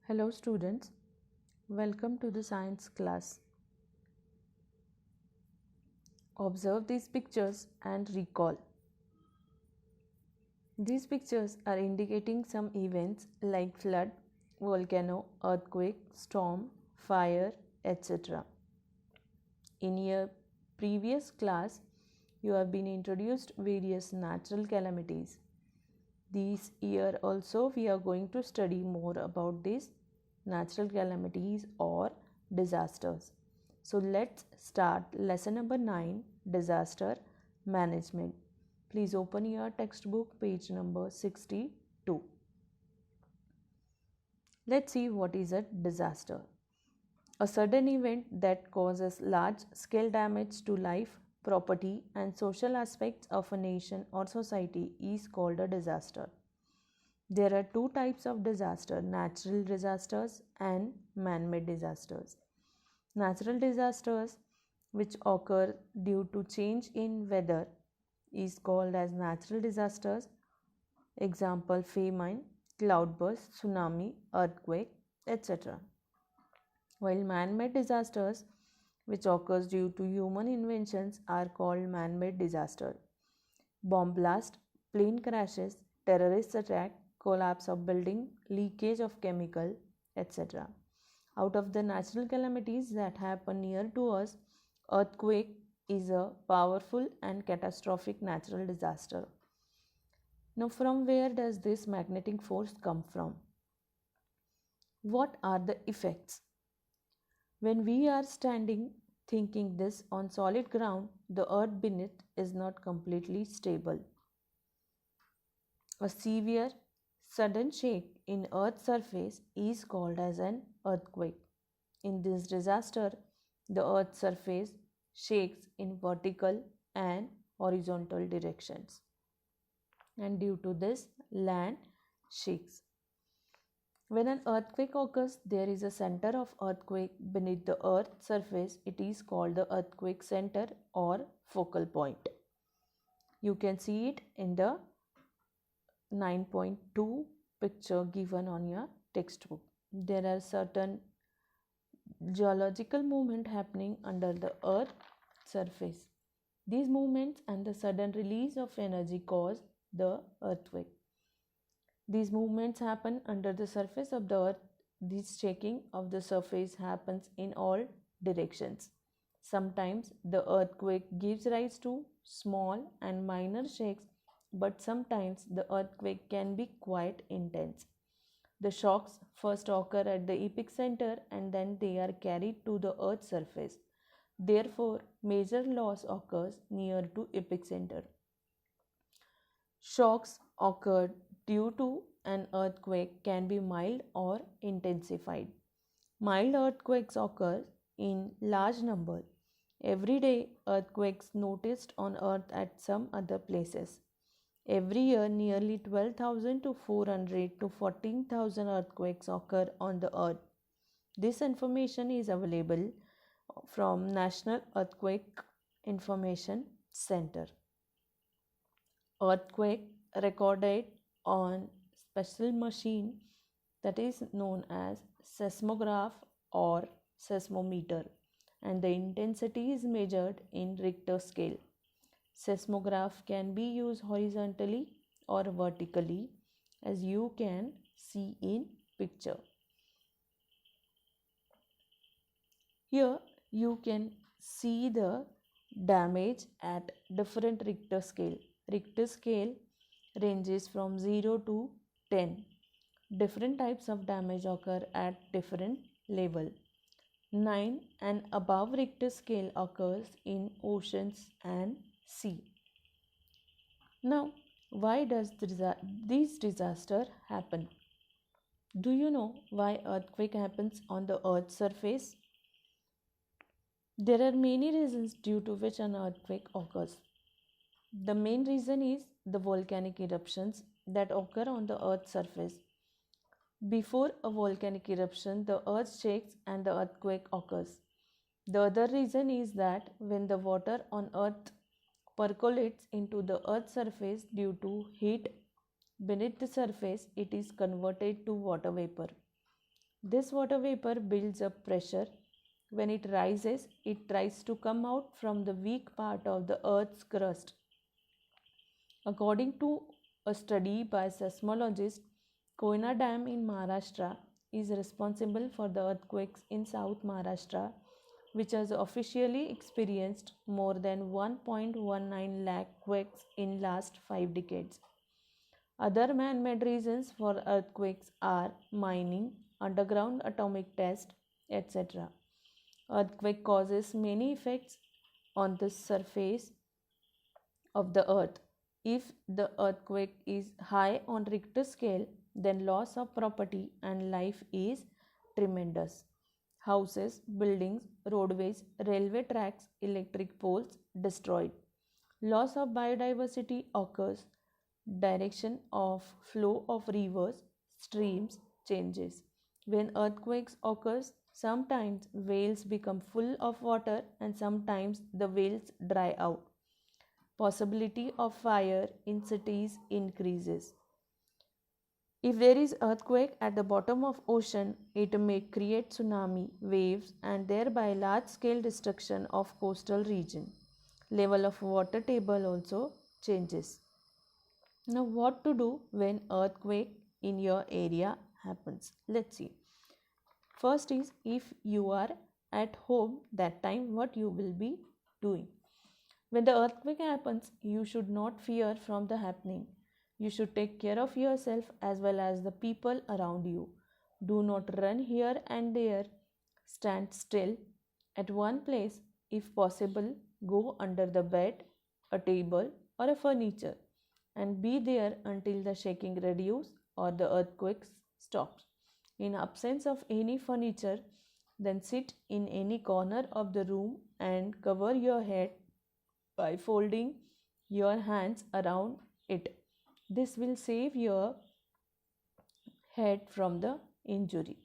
Hello students, welcome to the science class. Observe these pictures and recall. These pictures are indicating some events like flood, volcano, earthquake, storm, fire, etc. In your previous class, you have been introduced various natural calamities. This year also we are going to study more about these natural calamities or disasters. So let's start lesson number 9, disaster management. Please open your textbook page number 62. Let's see what is a disaster. A sudden event that causes large scale damage to life, property and social aspects of a nation or society is called a disaster. There are two types of disaster: natural disasters and man-made disasters. Natural disasters, which occur due to change in weather, is called as natural disasters. Example: famine, cloudburst, tsunami, earthquake, etc. While man-made disasters, which occurs due to human inventions, are called man-made disaster. Bomb blast, plane crashes, terrorist attack, collapse of building, leakage of chemical, etc. Out of the natural calamities that happen near to us, earthquake is a powerful and catastrophic natural disaster. Now, from where does this magnetic force come from? What are the effects? When we are standing thinking this on solid ground, the earth beneath is not completely stable. A severe sudden shake in earth's surface is called as an earthquake. In this disaster, the earth's surface shakes in vertical and horizontal directions, and due to this, land shakes. When an earthquake occurs, there is a center of earthquake beneath the earth's surface. It is called the earthquake center or focal point. You can see it in the 9.2 picture given on your textbook. There are certain geological movement happening under the earth surface. These movements and the sudden release of energy cause the earthquake. These movements happen under the surface of the earth. This shaking of the surface happens in all directions. Sometimes the earthquake gives rise to small and minor shakes, but sometimes the earthquake can be quite intense. The shocks first occur at the epicenter and then they are carried to the earth's surface. Therefore, major loss occurs near to epicenter. Shocks occurred due to an earthquake can be mild or intensified. Mild earthquakes occur in large number. Every day, earthquakes noticed on earth at some other places. Every year, nearly 12,000 to 400 to 14,000 earthquakes occur on the earth. This information is available from National Earthquake Information Center. Earthquake recorded on special machine that is known as seismograph or seismometer, and the intensity is measured in Richter scale. Seismograph can be used horizontally or vertically, as you can see in picture. Here you can see the damage at different Richter scale. Richter scale ranges from 0 to 10. Different types of damage occur at different level. 9 and above Richter scale occurs in oceans and sea. Now, why does this disaster happen? Do you know why earthquake happens on the earth's surface? There are many reasons due to which an earthquake occurs. The main reason is the volcanic eruptions that occur on the earth's surface. Before a volcanic eruption, the earth shakes and the earthquake occurs. The other reason is that when the water on earth percolates into the earth's surface due to heat beneath the surface, it is converted to water vapor. This water vapor builds up pressure. When it rises, it tries to come out from the weak part of the Earth's crust. According to a study by seismologists, Koyna Dam in Maharashtra is responsible for the earthquakes in South Maharashtra, which has officially experienced more than 1.19 lakh quakes in last 5 decades. Other man-made reasons for earthquakes are mining, underground atomic test, etc. Earthquake causes many effects on the surface of the earth. If the earthquake is high on Richter scale, then loss of property and life is tremendous. Houses, buildings, roadways, railway tracks, electric poles destroyed. Loss of biodiversity occurs. Direction of flow of rivers, streams changes. When earthquakes occurs, sometimes wells become full of water and sometimes the wells dry out. Possibility of fire in cities increases. If there is earthquake at the bottom of ocean, it may create tsunami waves and thereby large scale destruction of coastal region. Level of water table also changes. Now what to do when earthquake in your area happens? Let's see. First is, if you are at home that time, what you will be doing. When the earthquake happens, you should not fear from the happening. You should take care of yourself as well as the people around you. Do not run here and there. Stand still at one place. If possible, go under the bed, a table or a furniture and be there until the shaking reduces or the earthquake stops. In absence of any furniture, then sit in any corner of the room and cover your head by folding your hands around it. This will save your head from the injury.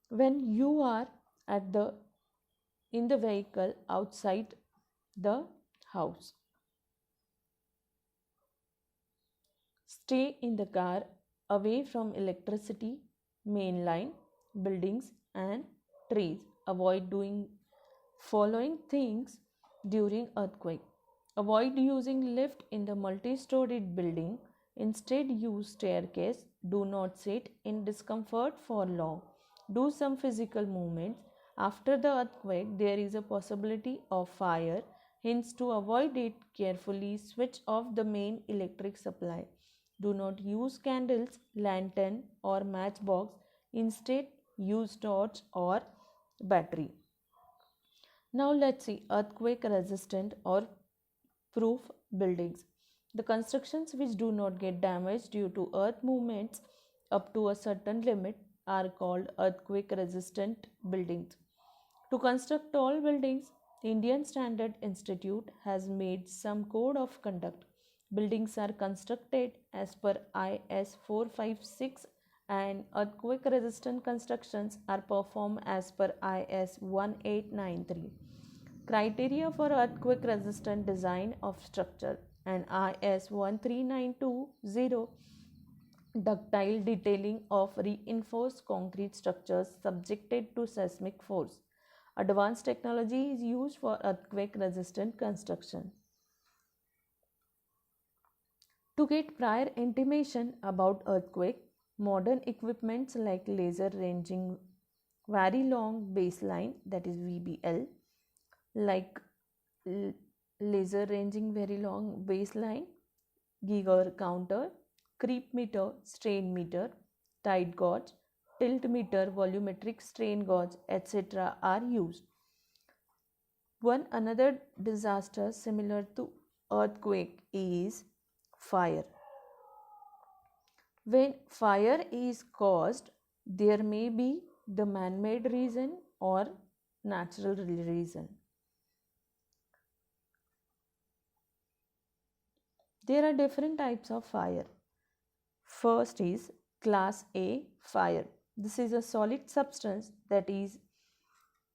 When you are at the in the vehicle outside the house, stay in the car away from electricity, main line, buildings and trees. Avoid doing following things during earthquake. Avoid using lift in the multi-storied building. Instead use staircase. Do not sit in discomfort for long. Do some physical movements. After the earthquake, there is a possibility of fire. Hence, to avoid it, carefully switch off the main electric supply. Do not use candles, lantern or matchbox. Instead, use torch or battery. Now let's see earthquake resistant or proof buildings. The constructions which do not get damaged due to earth movements up to a certain limit are called earthquake resistant buildings. To construct tall buildings, the Indian Standard Institute has made some code of conduct. Buildings are constructed as per IS 456 and earthquake resistant constructions are performed as per IS 1893. Criteria for earthquake resistant design of structure and IS 13920 ductile detailing of reinforced concrete structures subjected to seismic force. Advanced technology is used for earthquake resistant construction. To get prior intimation about earthquake, modern equipments like laser ranging very long baseline, that is VBL, like laser ranging very long baseline, Geiger counter, creep meter, strain meter, tide gauge, tilt meter, volumetric strain gauge, etc. are used. One another disaster similar to earthquake is fire. When fire is caused, there may be the man-made reason or natural reason. There are different types of fire. First is class A fire. This is a solid substance that is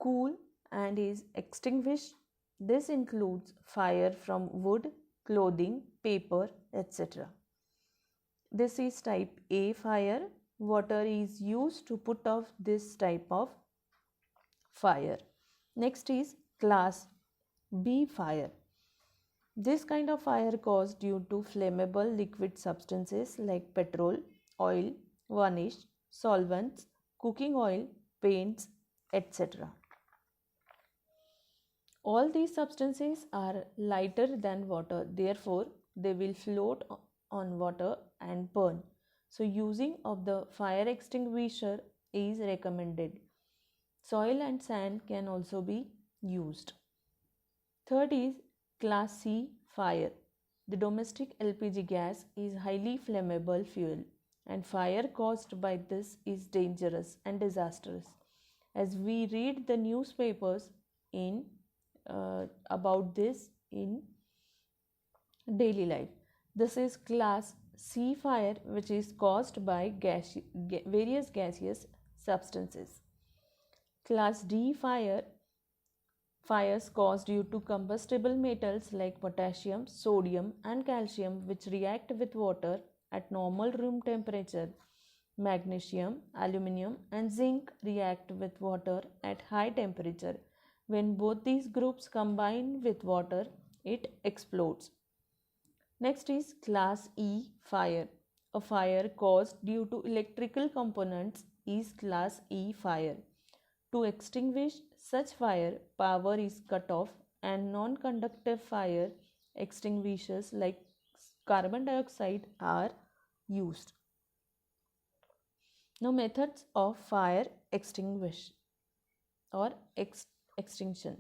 cool and is extinguished. This includes fire from wood, clothing, paper, etc. This is type A fire. water is used to put off this type of fire. Next is class B fire. This kind of fire caused due to flammable liquid substances like petrol, oil, varnish, solvents, cooking oil, paints, etc. All these substances are lighter than water, therefore they will float on water and burn. So using of the fire extinguisher is recommended. Soil and sand can also be used. Third is class C fire. The domestic LPG gas is highly flammable fuel and fire caused by this is dangerous and disastrous. As we read the newspapers in about this in daily life. This is class C fire, which is caused by various gaseous substances. Class D fires caused due to combustible metals like potassium, sodium and calcium which react with water at normal room temperature. Magnesium, aluminium and zinc react with water at high temperature. When both these groups combine with water, it explodes. Next is class E fire. A fire caused due to electrical components is class E fire. To extinguish such fire, power is cut off and non-conductive fire extinguishers like carbon dioxide are used. Now methods of fire extinguish or extinction.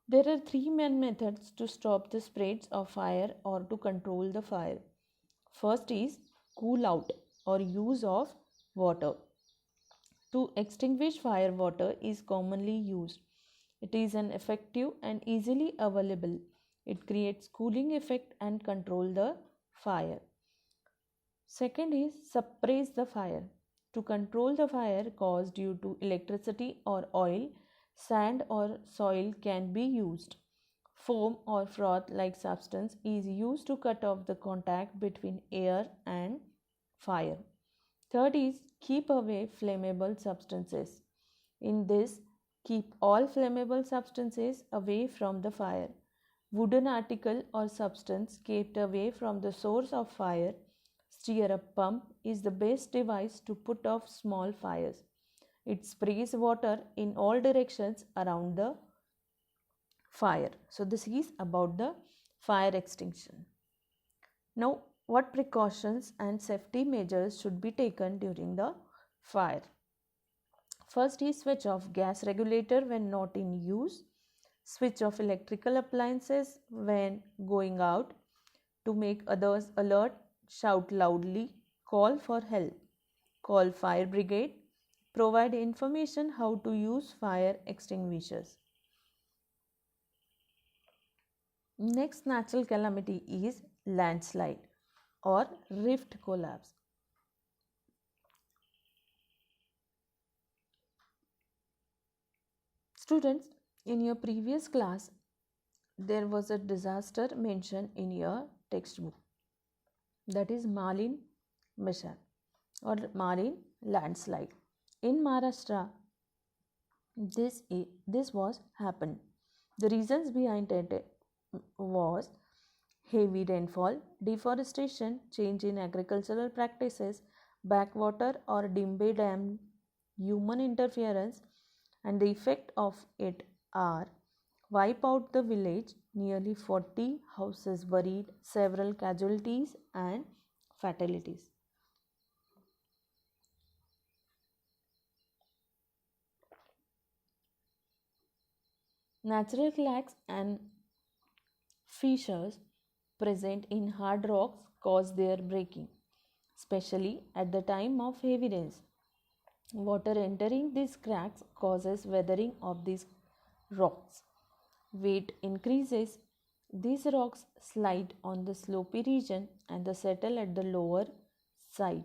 There are three main methods to stop the spreads of fire or to control the fire. First is cool out or use of water. To extinguish fire, water is commonly used. It is an effective and easily available. It creates cooling effect and control the fire. Second is suppress the fire. To control the fire caused due to electricity or oil, sand or soil can be used. Foam or froth like substance is used to cut off the contact between air and fire. Third is keep away flammable substances. In this, keep all flammable substances away from the fire. Wooden article or substance kept away from the source of fire. Stir-up pump is the best device to put off small fires. It sprays water in all directions around the fire. So this is about the fire extinction. Now, what precautions and safety measures should be taken during the fire? First is switch off gas regulator when not in use. Switch off electrical appliances when going out. To make others alert, shout loudly, call for help, call fire brigade, provide information how to use fire extinguishers. Next natural calamity is landslide or rift collapse. Students, in your previous class, there was a disaster mentioned in your textbook, that is Malin Mishap or Malin landslide. In Maharashtra, this was happened. The reasons behind it was heavy rainfall, deforestation, change in agricultural practices, backwater or Dimbe Dam, human interference, and the effect of it are wipe out the village, nearly 40 houses buried, several casualties and fatalities. Natural cracks and fissures present in hard rocks cause their breaking, especially at the time of heavy rains. Water entering these cracks causes weathering of these rocks. Weight increases, these rocks slide on the slopy region and settle at the lower side.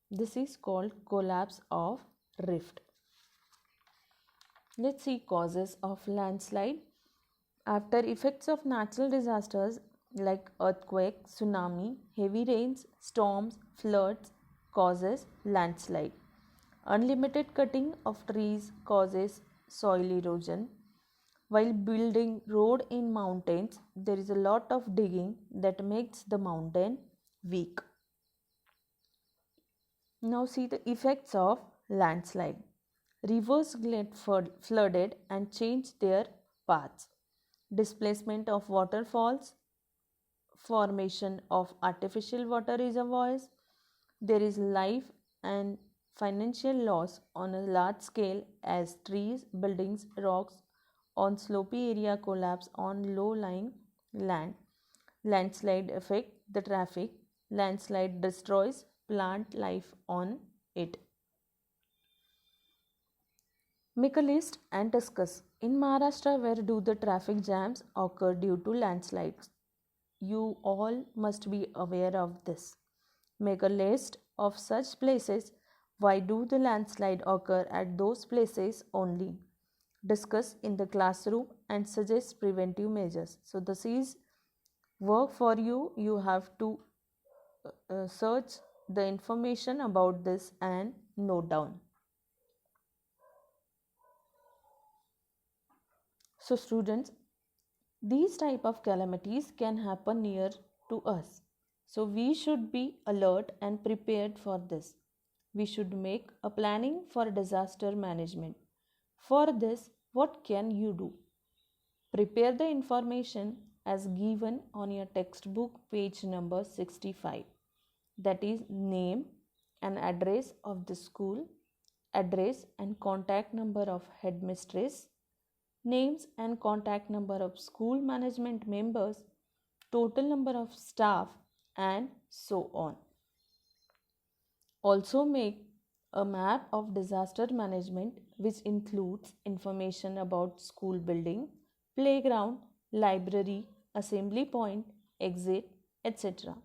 This is called collapse of rift. Let's see causes of landslide. After effects of natural disasters like earthquake, tsunami, heavy rains, storms, floods, causes landslide. Unlimited cutting of trees causes soil erosion. While building road in mountains, there is a lot of digging that makes the mountain weak. Now see the effects of landslide. Rivers get flooded and change their paths. Displacement of waterfalls, formation of artificial water reservoirs. There is life and financial loss on a large scale as trees, buildings, rocks on slopy area collapse on low-lying land. Landslide affect the traffic. Landslide destroys plant life on it. Make a list and discuss. In Maharashtra, where do the traffic jams occur due to landslides? You all must be aware of this. Make a list of such places. Why do the landslide occur at those places only? Discuss in the classroom and suggest preventive measures. So this is work for you. You have to search the information about this and note down. So students, these type of calamities can happen near to us. So we should be alert and prepared for this. We should make a planning for disaster management. For this, what can you do? Prepare the information as given on your textbook page number 65. That is name and address of the school, address and contact number of headmistress, names and contact number of school management members, total number of staff, and so on. Also make a map of disaster management which includes information about school building, playground, library, assembly point, exit, etc.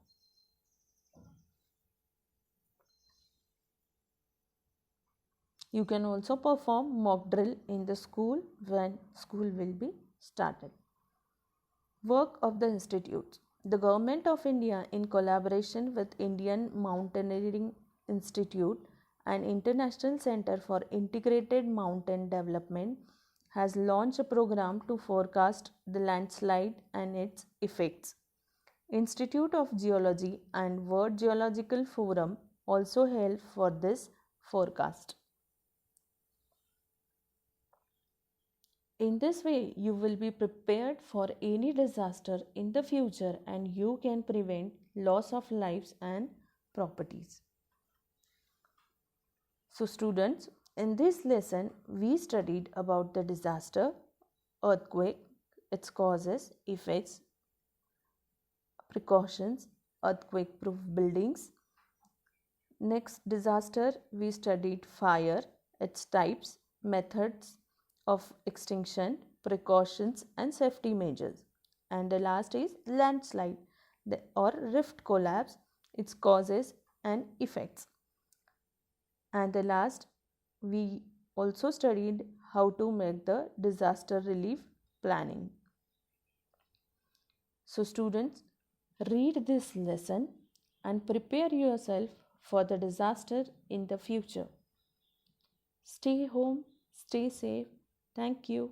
You can also perform mock drill in the school when school will be started. Work of the institutes. The Government of India, in collaboration with Indian Mountaineering Institute and International Center for Integrated Mountain Development, has launched a program to forecast the landslide and its effects. Institute of Geology and World Geological Forum also help for this forecast. In this way, you will be prepared for any disaster in the future and you can prevent loss of lives and properties. So students, in this lesson, we studied about the disaster, earthquake, its causes, effects, precautions, earthquake-proof buildings. Next disaster, we studied fire, its types, methods of extinction, precautions and safety measures. And the last is landslide or rift collapse, its causes and effects. And the last, we also studied how to make the disaster relief planning. So students, read this lesson and prepare yourself for the disaster in the future. Stay home, stay safe. Thank you.